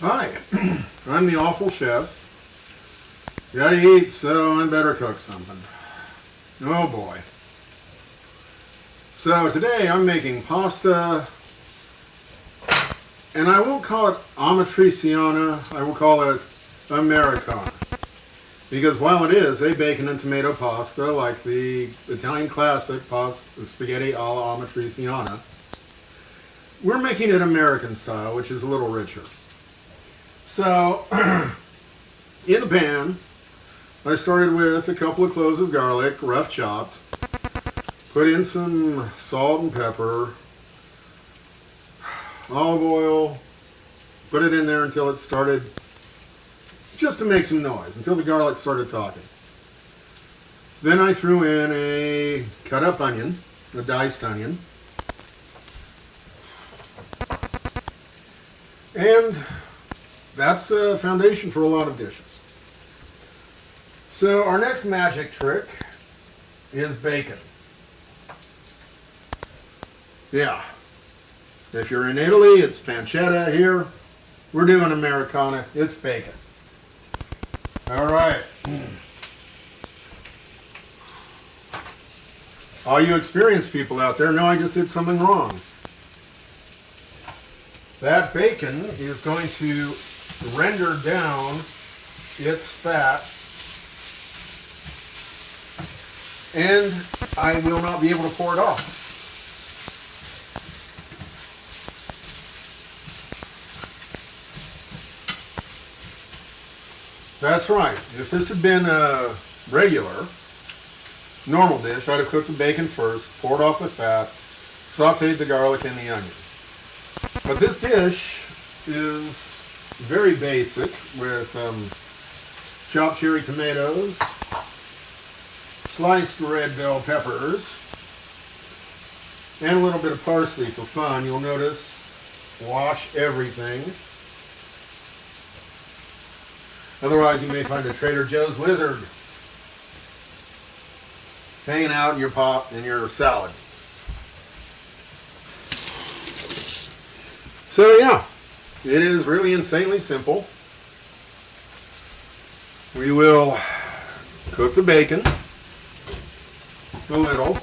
Hi, I'm the awful chef. Gotta eat, so I better cook something. Oh boy. So today I'm making pasta, and I won't call it Amatriciana, I will call it Americana. Because while it is a bacon and tomato pasta, like the Italian classic pasta, spaghetti alla Amatriciana, we're making it American style, which is a little richer. So, in the pan, I started with a couple of cloves of garlic, rough chopped, put in some salt and pepper, olive oil, put it in there until it started, just to make some noise, until the garlic started talking. Then I threw in a cut up onion, a diced onion, and that's the foundation for a lot of dishes. So our next magic trick is bacon. Yeah. If you're in Italy, it's pancetta. Here, we're doing Americana. It's bacon. All right. All you experienced people out there know I just did something wrong. That bacon is going to render down its fat, and I will not be able to pour it off. That's right. If this had been a regular, normal dish, I'd have cooked the bacon first, poured off the fat, sauteed the garlic and the onion. But this dish is very basic with chopped cherry tomatoes, sliced red bell peppers, and a little bit of parsley for fun. You'll notice, wash everything. Otherwise, you may find a Trader Joe's lizard hanging out in your pot in your salad. So yeah, it is really insanely simple. We will cook the bacon a little.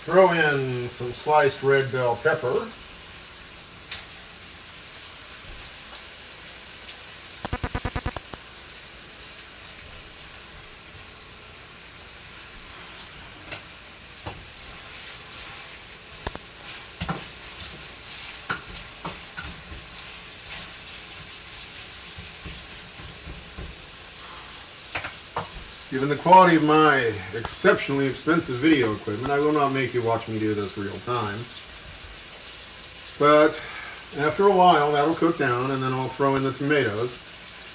Throw in some sliced red bell pepper. Given the quality of my exceptionally expensive video equipment, I will not make you watch me do this real time. But after a while, that'll cook down, and then I'll throw in the tomatoes.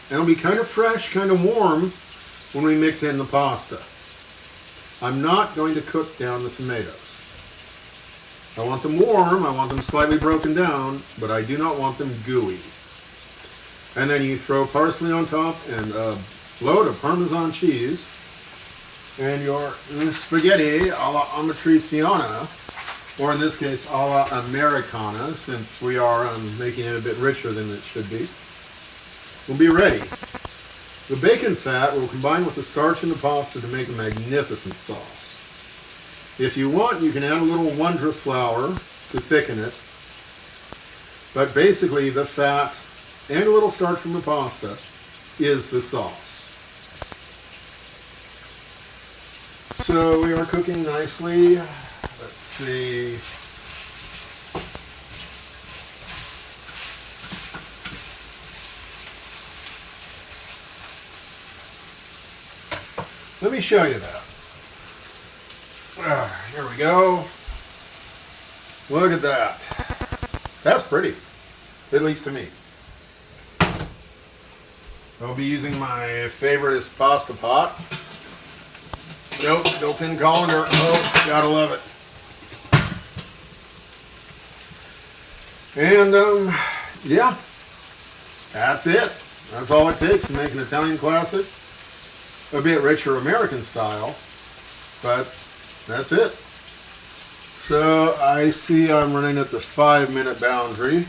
And it'll be kind of fresh, kind of warm when we mix in the pasta. I'm not going to cook down the tomatoes. I want them warm, I want them slightly broken down, but I do not want them gooey. And then you throw parsley on top and load of Parmesan cheese, and your spaghetti alla Amatriciana, or in this case, alla Americana, since we are making it a bit richer than it should be, will be ready. The bacon fat will combine with the starch in the pasta to make a magnificent sauce. If you want, you can add a little Wondra flour to thicken it, but basically the fat and a little starch from the pasta is the sauce. So we are cooking nicely. Let's see. Let me show you that. Here we go. Look at that. That's pretty, at least to me. I'll be using my favorite pasta pot. Nope, built-in colander. Oh, gotta love it. And, yeah, that's it. That's all it takes to make an Italian classic, a bit richer American style, but that's it. So I see I'm running at the 5-minute boundary.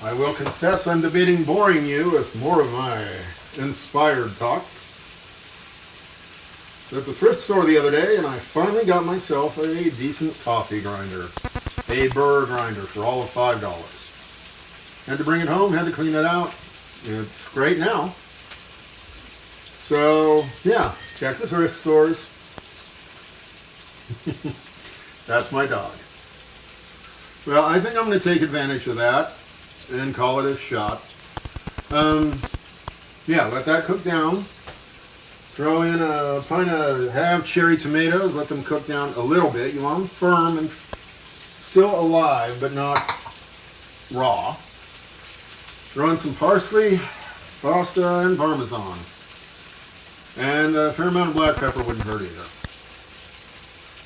I will confess I'm debating boring you with more of my inspired talk. At the thrift store the other day, and I finally got myself a decent coffee grinder. A burr grinder for all of $5. Had to bring it home, had to clean it out. It's great now. So, yeah, check the thrift stores. That's my dog. Well, I think I'm going to take advantage of that and call it a shot. Yeah, let that cook down. Throw in a pint of halved cherry tomatoes. Let them cook down a little bit. You want them firm and still alive, but not raw. Throw in some parsley, pasta, and Parmesan. And a fair amount of black pepper wouldn't hurt either.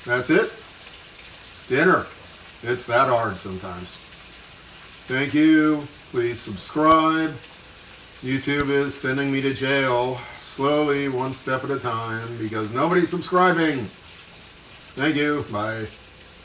That's it. Dinner. It's that hard sometimes. Thank you. Please subscribe. YouTube is sending me to jail slowly, one step at a time, because nobody's subscribing. Thank you. Bye.